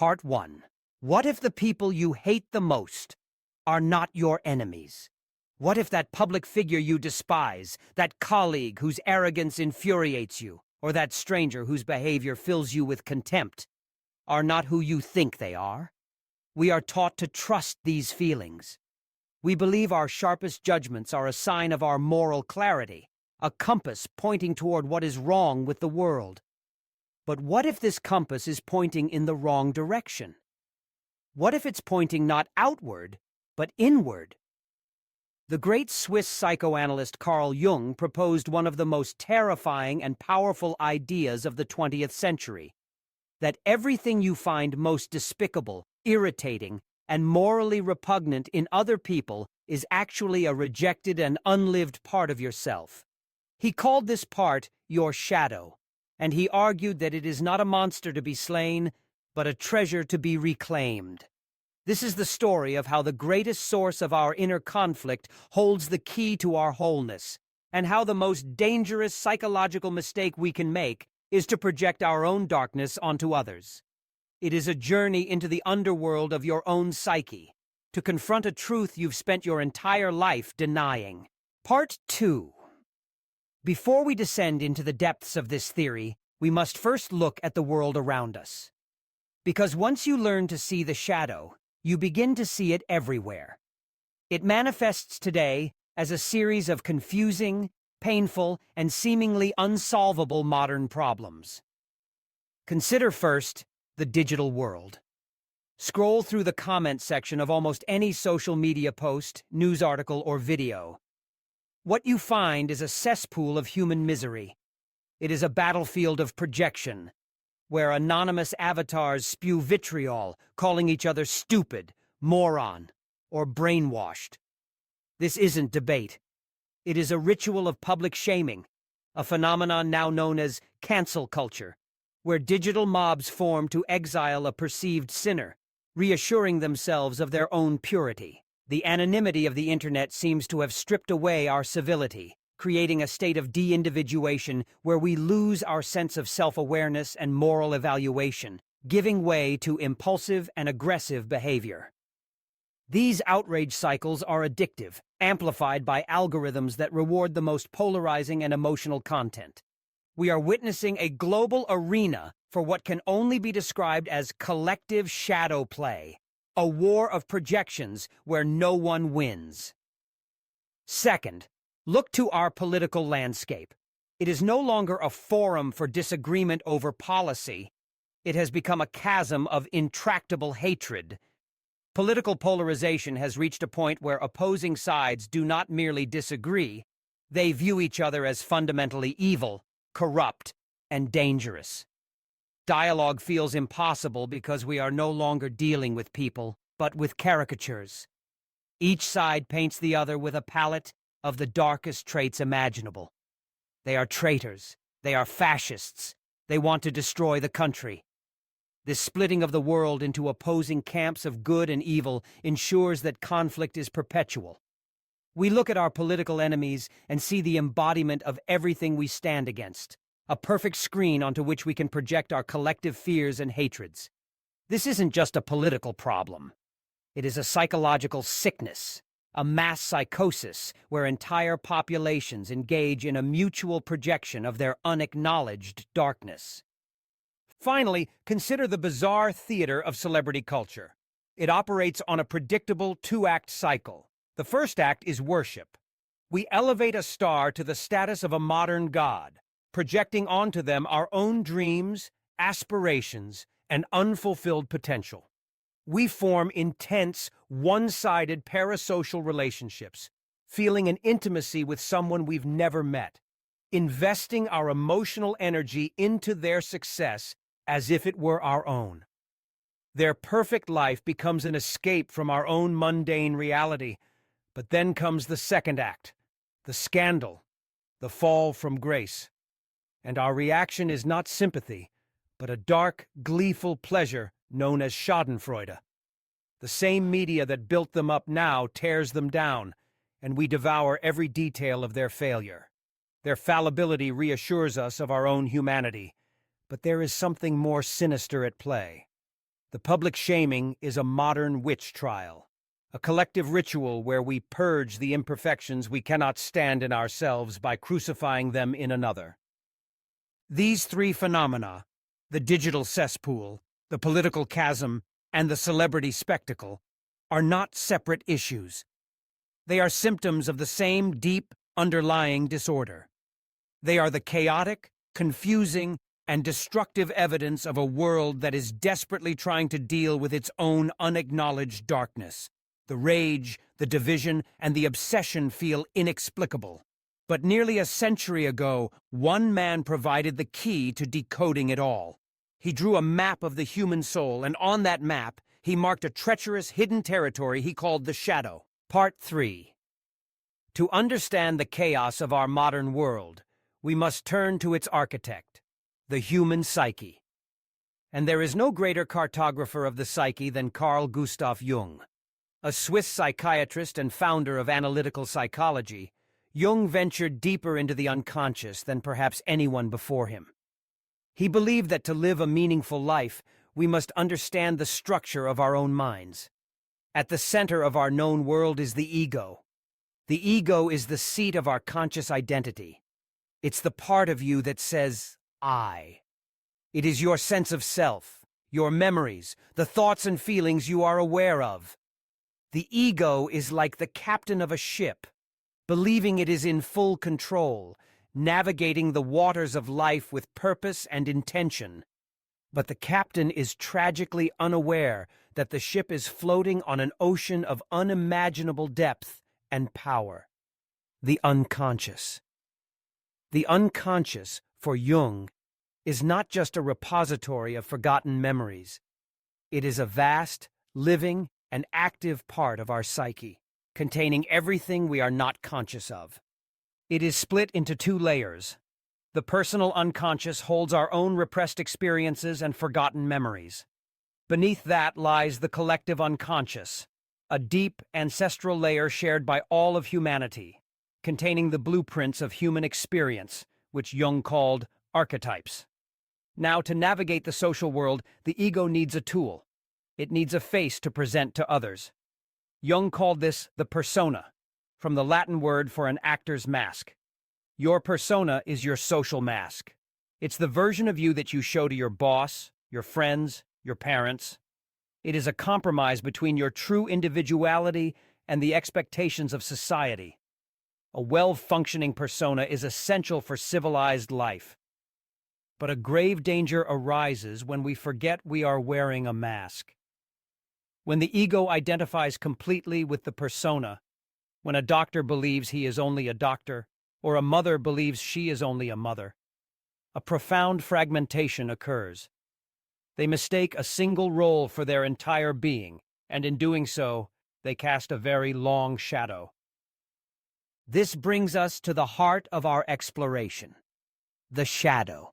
Part 1. What if the people you hate the most are not your enemies? What if that public figure you despise, that colleague whose arrogance infuriates you, or that stranger whose behavior fills you with contempt, are not who you think they are? We are taught to trust these feelings. We believe our sharpest judgments are a sign of our moral clarity, a compass pointing toward what is wrong with the world. But what if this compass is pointing in the wrong direction? What if it's pointing not outward, but inward? The great Swiss psychoanalyst Carl Jung proposed one of the most terrifying and powerful ideas of the 20th century, that everything you find most despicable, irritating, and morally repugnant in other people is actually a rejected and unlived part of yourself. He called this part your shadow, and he argued that it is not a monster to be slain, but a treasure to be reclaimed. This is the story of how the greatest source of our inner conflict holds the key to our wholeness, and how the most dangerous psychological mistake we can make is to project our own darkness onto others. It is a journey into the underworld of your own psyche, to confront a truth you've spent your entire life denying. Part 2. Before we descend into the depths of this theory, we must first look at the world around us. Because once you learn to see the shadow, you begin to see it everywhere. It manifests today as a series of confusing, painful, and seemingly unsolvable modern problems. Consider first the digital world. Scroll through the comment section of almost any social media post, news article, or video. What you find is a cesspool of human misery. It is a battlefield of projection, where anonymous avatars spew vitriol, calling each other stupid, moron, or brainwashed. This isn't debate. It is a ritual of public shaming, a phenomenon now known as cancel culture, where digital mobs form to exile a perceived sinner, reassuring themselves of their own purity. The anonymity of the internet seems to have stripped away our civility, creating a state of de-individuation where we lose our sense of self-awareness and moral evaluation, giving way to impulsive and aggressive behavior. These outrage cycles are addictive, amplified by algorithms that reward the most polarizing and emotional content. We are witnessing a global arena for what can only be described as collective shadow play, a war of projections where no one wins. Second, look to our political landscape. It is no longer a forum for disagreement over policy. It has become a chasm of intractable hatred. Political polarization has reached a point where opposing sides do not merely disagree, they view each other as fundamentally evil, corrupt, and dangerous. Dialogue feels impossible because we are no longer dealing with people, but with caricatures. Each side paints the other with a palette of the darkest traits imaginable. They are traitors. They are fascists. They want to destroy the country. This splitting of the world into opposing camps of good and evil ensures that conflict is perpetual. We look at our political enemies and see the embodiment of everything we stand against, a perfect screen onto which we can project our collective fears and hatreds. This isn't just a political problem. It is a psychological sickness, a mass psychosis where entire populations engage in a mutual projection of their unacknowledged darkness. Finally, consider the bizarre theater of celebrity culture. It operates on a predictable two-act cycle. The first act is worship. We elevate a star to the status of a modern god, projecting onto them our own dreams, aspirations, and unfulfilled potential. We form intense, one-sided parasocial relationships, feeling an intimacy with someone we've never met, investing our emotional energy into their success as if it were our own. Their perfect life becomes an escape from our own mundane reality, but then comes the second act, the scandal, the fall from grace. And our reaction is not sympathy, but a dark, gleeful pleasure known as schadenfreude. The same media that built them up now tears them down, and we devour every detail of their failure. Their fallibility reassures us of our own humanity, but there is something more sinister at play. The public shaming is a modern witch trial, a collective ritual where we purge the imperfections we cannot stand in ourselves by crucifying them in another. These three phenomena, the digital cesspool, the political chasm, and the celebrity spectacle, are not separate issues. They are symptoms of the same deep, underlying disorder. They are the chaotic, confusing, and destructive evidence of a world that is desperately trying to deal with its own unacknowledged darkness. The rage, the division, and the obsession feel inexplicable. But nearly a century ago, one man provided the key to decoding it all. He drew a map of the human soul, and on that map, he marked a treacherous, hidden territory he called the shadow. Part 3. To understand the chaos of our modern world, we must turn to its architect, the human psyche. And there is no greater cartographer of the psyche than Carl Gustav Jung. A Swiss psychiatrist and founder of analytical psychology, Jung ventured deeper into the unconscious than perhaps anyone before him. He believed that to live a meaningful life, we must understand the structure of our own minds. At the center of our known world is the ego. The ego is the seat of our conscious identity. It's the part of you that says, I. It is your sense of self, your memories, the thoughts and feelings you are aware of. The ego is like the captain of a ship, believing it is in full control, navigating the waters of life with purpose and intention. But the captain is tragically unaware that the ship is floating on an ocean of unimaginable depth and power. The unconscious. The unconscious, for Jung, is not just a repository of forgotten memories. It is a vast, living, and active part of our psyche, containing everything we are not conscious of. It is split into two layers. The personal unconscious holds our own repressed experiences and forgotten memories. Beneath that lies the collective unconscious, a deep, ancestral layer shared by all of humanity, containing the blueprints of human experience, which Jung called archetypes. Now, to navigate the social world, the ego needs a tool. It needs a face to present to others. Jung called this the persona, from the Latin word for an actor's mask. Your persona is your social mask. It's the version of you that you show to your boss, your friends, your parents. It is a compromise between your true individuality and the expectations of society. A well-functioning persona is essential for civilized life. But a grave danger arises when we forget we are wearing a mask. When the ego identifies completely with the persona, when a doctor believes he is only a doctor, or a mother believes she is only a mother, a profound fragmentation occurs. They mistake a single role for their entire being, and in doing so, they cast a very long shadow. This brings us to the heart of our exploration, the shadow.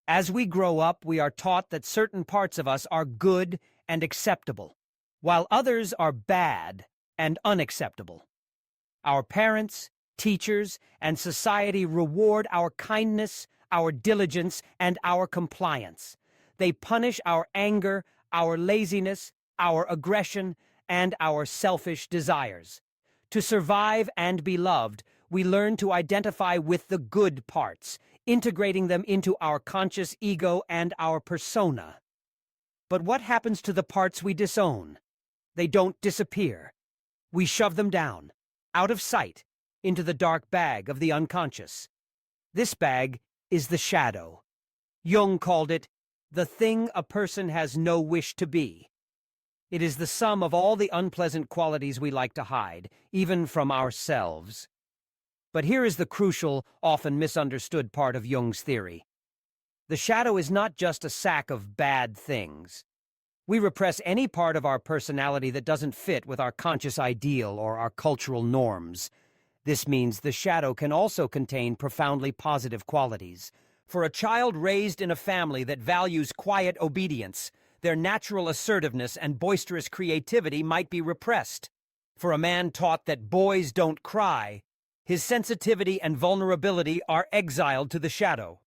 As we grow up, we are taught that certain parts of us are good and acceptable, while others are bad and unacceptable. Our parents, teachers, and society reward our kindness, our diligence, and our compliance. They punish our anger, our laziness, our aggression, and our selfish desires. To survive and be loved, we learn to identify with the good parts, integrating them into our conscious ego and our persona. But what happens to the parts we disown? They don't disappear. We shove them down, out of sight, into the dark bag of the unconscious. This bag is the shadow. Jung called it the thing a person has no wish to be. It is the sum of all the unpleasant qualities we like to hide, even from ourselves. But here is the crucial, often misunderstood part of Jung's theory. The shadow is not just a sack of bad things. We repress any part of our personality that doesn't fit with our conscious ideal or our cultural norms. This means the shadow can also contain profoundly positive qualities. For a child raised in a family that values quiet obedience, their natural assertiveness and boisterous creativity might be repressed. For a man taught that boys don't cry, his sensitivity and vulnerability are exiled to the shadow.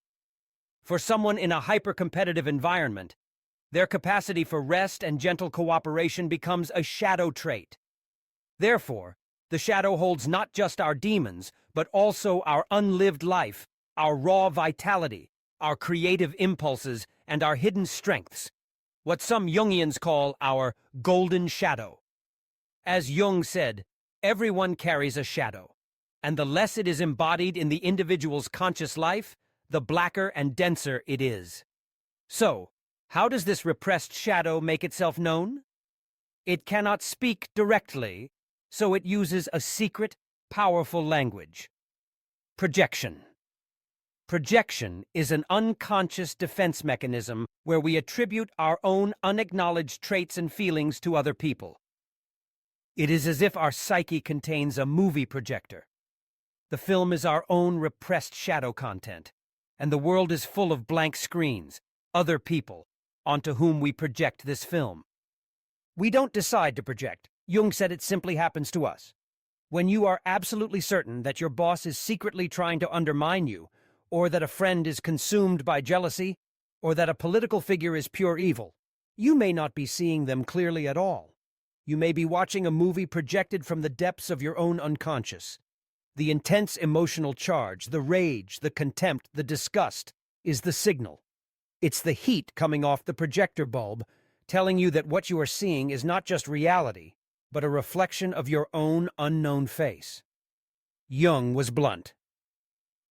For someone in a hyper-competitive environment, Their capacity for rest and gentle cooperation becomes a shadow trait. Therefore, the shadow holds not just our demons, but also our unlived life, our raw vitality, our creative impulses, and our hidden strengths, what some Jungians call our golden shadow. As Jung said, everyone carries a shadow, and the less it is embodied in the individual's conscious life, the blacker and denser it is. So, how does this repressed shadow make itself known? It cannot speak directly, so it uses a secret, powerful language. Projection. Projection is an unconscious defense mechanism where we attribute our own unacknowledged traits and feelings to other people. It is as if our psyche contains a movie projector. The film is our own repressed shadow content, and the world is full of blank screens, other people, onto whom we project this film. We don't decide to project. Jung said it simply happens to us. When you are absolutely certain that your boss is secretly trying to undermine you, or that a friend is consumed by jealousy, or that a political figure is pure evil, you may not be seeing them clearly at all. You may be watching a movie projected from the depths of your own unconscious. The intense emotional charge, the rage, the contempt, the disgust, is the signal. It's the heat coming off the projector bulb, telling you that what you are seeing is not just reality, but a reflection of your own unknown face. Jung was blunt.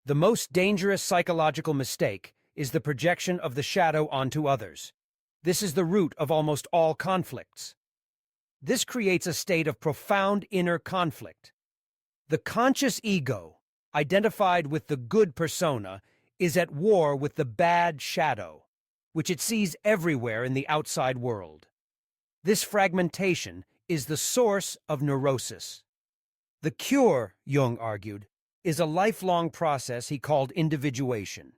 The most dangerous psychological mistake is the projection of the shadow onto others. This is the root of almost all conflicts. This creates a state of profound inner conflict. The conscious ego, identified with the good persona, is at war with the bad shadow, which it sees everywhere in the outside world. This fragmentation is the source of neurosis. The cure, Jung argued, is a lifelong process he called individuation.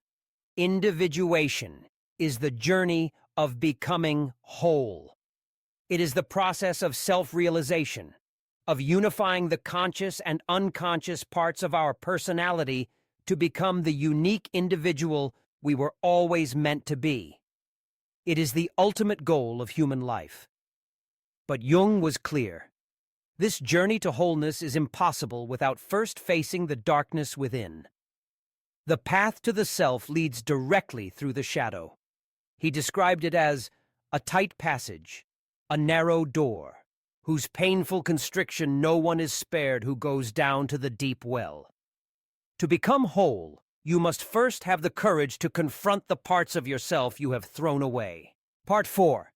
Individuation is the journey of becoming whole. It is the process of self-realization, of unifying the conscious and unconscious parts of our personality to become the unique individual we were always meant to be. It is the ultimate goal of human life. But Jung was clear. This journey to wholeness is impossible without first facing the darkness within. The path to the self leads directly through the shadow. He described it as a tight passage, a narrow door, whose painful constriction no one is spared who goes down to the deep well. To become whole, you must first have the courage to confront the parts of yourself you have thrown away. Part 4.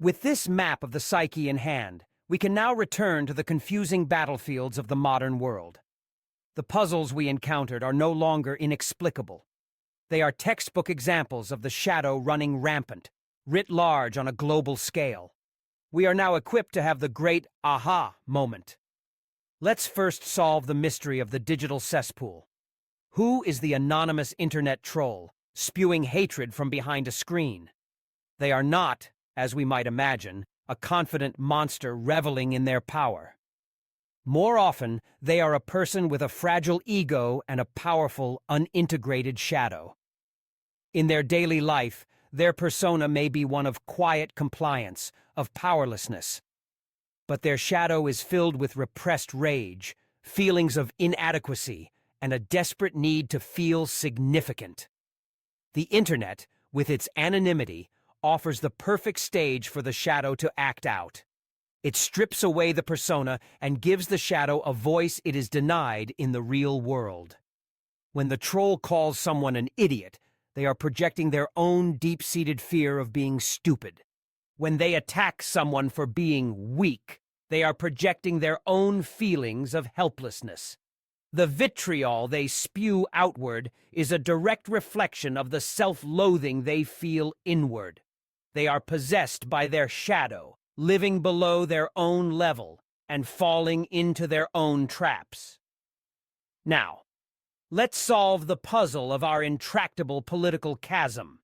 With this map of the psyche in hand, we can now return to the confusing battlefields of the modern world. The puzzles we encountered are no longer inexplicable. They are textbook examples of the shadow running rampant, writ large on a global scale. We are now equipped to have the great aha moment. Let's first solve the mystery of the digital cesspool. Who is the anonymous internet troll, spewing hatred from behind a screen? They are not, as we might imagine, a confident monster reveling in their power. More often, they are a person with a fragile ego and a powerful, unintegrated shadow. In their daily life, their persona may be one of quiet compliance, of powerlessness. But their shadow is filled with repressed rage, feelings of inadequacy, and a desperate need to feel significant. The Internet, with its anonymity, offers the perfect stage for the shadow to act out. It strips away the persona and gives the shadow a voice it is denied in the real world. When the troll calls someone an idiot, they are projecting their own deep-seated fear of being stupid. When they attack someone for being weak, they are projecting their own feelings of helplessness. The vitriol they spew outward is a direct reflection of the self-loathing they feel inward. They are possessed by their shadow, living below their own level and falling into their own traps. Now, let's solve the puzzle of our intractable political chasm.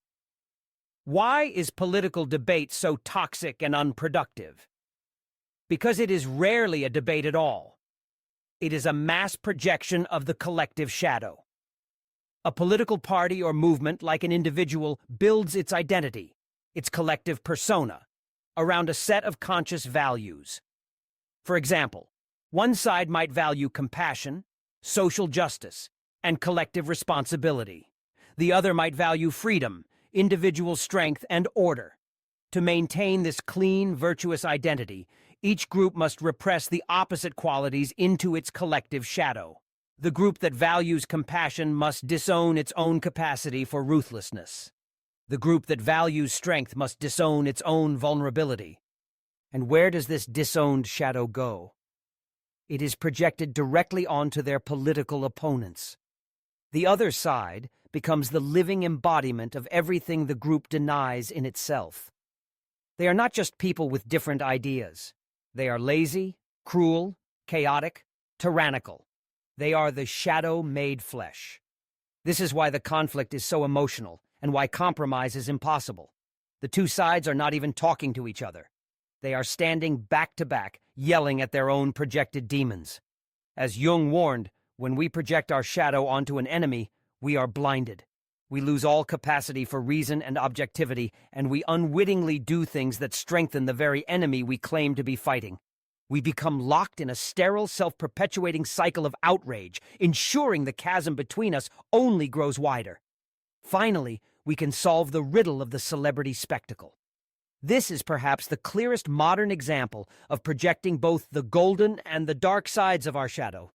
Why is political debate so toxic and unproductive? Because it is rarely a debate at all. It is a mass projection of the collective shadow. A political party or movement, like an individual, builds its identity. its collective persona, around a set of conscious values. For example, one side might value compassion, social justice, and collective responsibility. The other might value freedom, individual strength, and order. To maintain this clean, virtuous identity, each group must repress the opposite qualities into its collective shadow. The group that values compassion must disown its own capacity for ruthlessness. The group that values strength must disown its own vulnerability. And where does this disowned shadow go? It is projected directly onto their political opponents. The other side becomes the living embodiment of everything the group denies in itself. They are not just people with different ideas. They are lazy, cruel, chaotic, tyrannical. They are the shadow made flesh. This is why the conflict is so emotional and why compromise is impossible. The two sides are not even talking to each other. They are standing back to back, yelling at their own projected demons. As Jung warned, when we project our shadow onto an enemy, we are blinded. We lose all capacity for reason and objectivity, and we unwittingly do things that strengthen the very enemy we claim to be fighting. We become locked in a sterile, self-perpetuating cycle of outrage, ensuring the chasm between us only grows wider. Finally, we can solve the riddle of the celebrity spectacle. This is perhaps the clearest modern example of projecting both the golden and the dark sides of our shadow.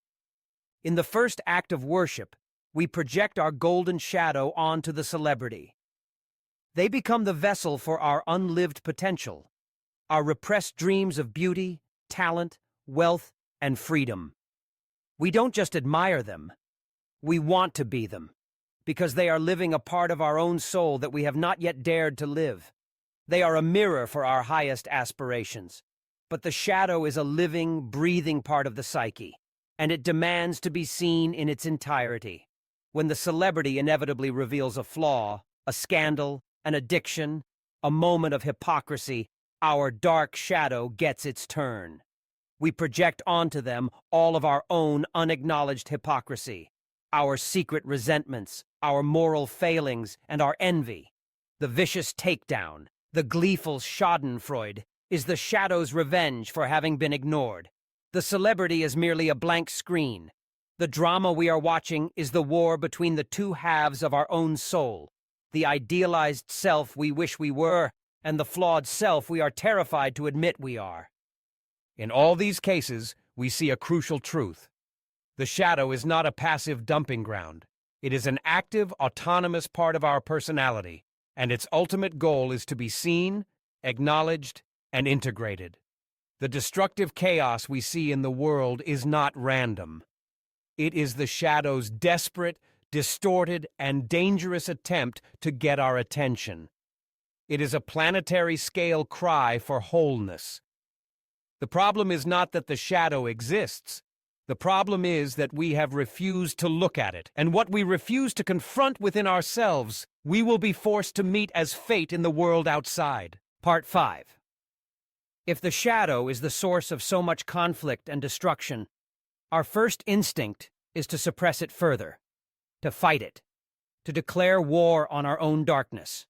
In the first act of worship, we project our golden shadow onto the celebrity. They become the vessel for our unlived potential, our repressed dreams of beauty, talent, wealth, and freedom. We don't just admire them, we want to be them, because they are living a part of our own soul that we have not yet dared to live. They are a mirror for our highest aspirations. But the shadow is a living, breathing part of the psyche, and it demands to be seen in its entirety. When the celebrity inevitably reveals a flaw, a scandal, an addiction, a moment of hypocrisy, our dark shadow gets its turn. We project onto them all of our own unacknowledged hypocrisy, our secret resentments, our moral failings, and our envy. The vicious takedown, the gleeful schadenfreude, is the shadow's revenge for having been ignored. The celebrity is merely a blank screen. The drama we are watching is the war between the two halves of our own soul, the idealized self we wish we were, and the flawed self we are terrified to admit we are. In all these cases, we see a crucial truth. The shadow is not a passive dumping ground. It is an active, autonomous part of our personality, and its ultimate goal is to be seen, acknowledged, and integrated. The destructive chaos we see in the world is not random. It is the shadow's desperate, distorted, and dangerous attempt to get our attention. It is a planetary-scale cry for wholeness. The problem is not that the shadow exists. The problem is that we have refused to look at it, and what we refuse to confront within ourselves, we will be forced to meet as fate in the world outside. Part 5. If the shadow is the source of so much conflict and destruction, our first instinct is to suppress it further, to fight it, to declare war on our own darkness.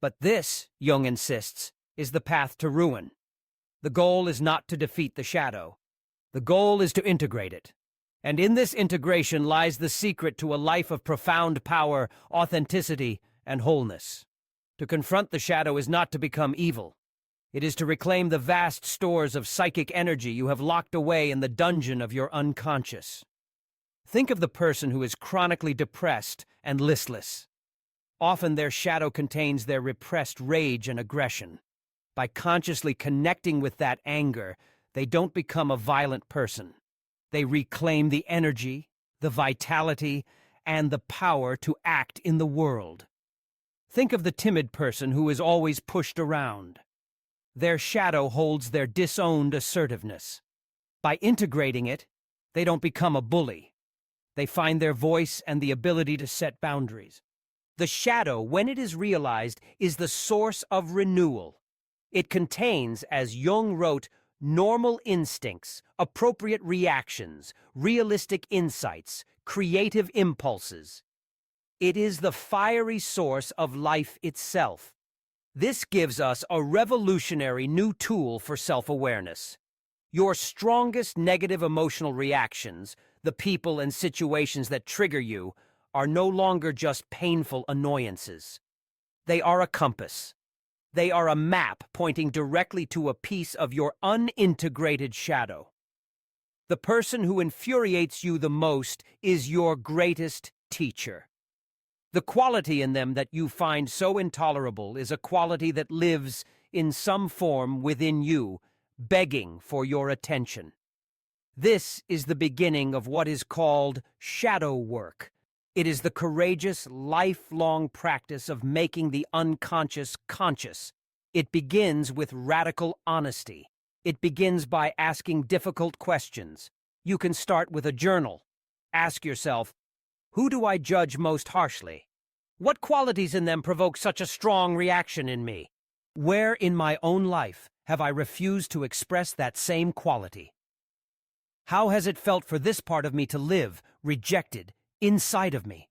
But this, Jung insists, is the path to ruin. The goal is not to defeat the shadow. The goal is to integrate it. And in this integration lies the secret to a life of profound power, authenticity, and wholeness. To confront the shadow is not to become evil. It is to reclaim the vast stores of psychic energy you have locked away in the dungeon of your unconscious. Think of the person who is chronically depressed and listless. Often their shadow contains their repressed rage and aggression. By consciously connecting with that anger, they don't become a violent person. They reclaim the energy, the vitality, and the power to act in the world. Think of the timid person who is always pushed around. Their shadow holds their disowned assertiveness. By integrating it, they don't become a bully. They find their voice and the ability to set boundaries. The shadow, when it is realized, is the source of renewal. It contains, as Jung wrote, normal instincts, appropriate reactions, realistic insights, creative impulses. It is the fiery source of life itself. This gives us a revolutionary new tool for self-awareness. Your strongest negative emotional reactions, the people and situations that trigger you, are no longer just painful annoyances. They are a compass. They are a map pointing directly to a piece of your unintegrated shadow. The person who infuriates you the most is your greatest teacher. The quality in them that you find so intolerable is a quality that lives in some form within you, begging for your attention. This is the beginning of what is called shadow work. It is the courageous, lifelong practice of making the unconscious conscious. It begins with radical honesty. It begins by asking difficult questions. You can start with a journal. Ask yourself, who do I judge most harshly? What qualities in them provoke such a strong reaction in me? Where in my own life have I refused to express that same quality? How has it felt for this part of me to live, rejected, inside of me?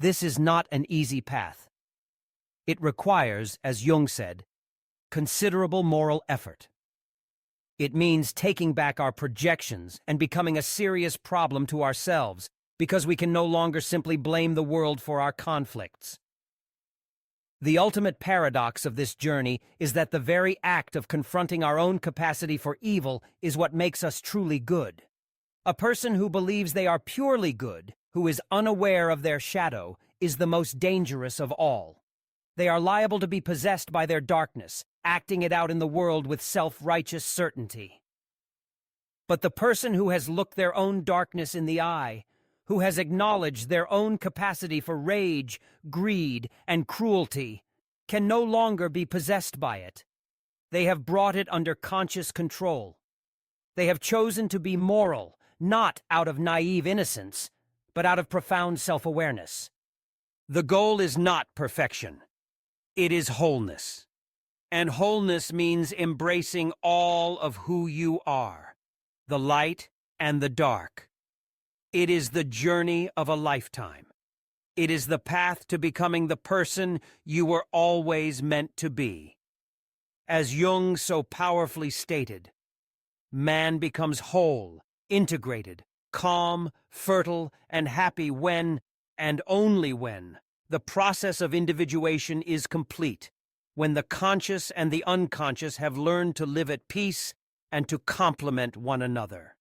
This is not an easy path. It requires, as Jung said, considerable moral effort. It means taking back our projections and becoming a serious problem to ourselves, because we can no longer simply blame the world for our conflicts. The ultimate paradox of this journey is that the very act of confronting our own capacity for evil is what makes us truly good. A person who believes they are purely good, who is unaware of their shadow, is the most dangerous of all. They are liable to be possessed by their darkness, acting it out in the world with self-righteous certainty. But the person who has looked their own darkness in the eye, who has acknowledged their own capacity for rage, greed, and cruelty, can no longer be possessed by it. They have brought it under conscious control. They have chosen to be moral, not out of naive innocence, but out of profound self-awareness. The goal is not perfection. It is wholeness. And wholeness means embracing all of who you are, the light and the dark. It is the journey of a lifetime. It is the path to becoming the person you were always meant to be. As Jung so powerfully stated, man becomes whole, integrated, calm, fertile, and happy when, and only when, the process of individuation is complete, when the conscious and the unconscious have learned to live at peace and to complement one another.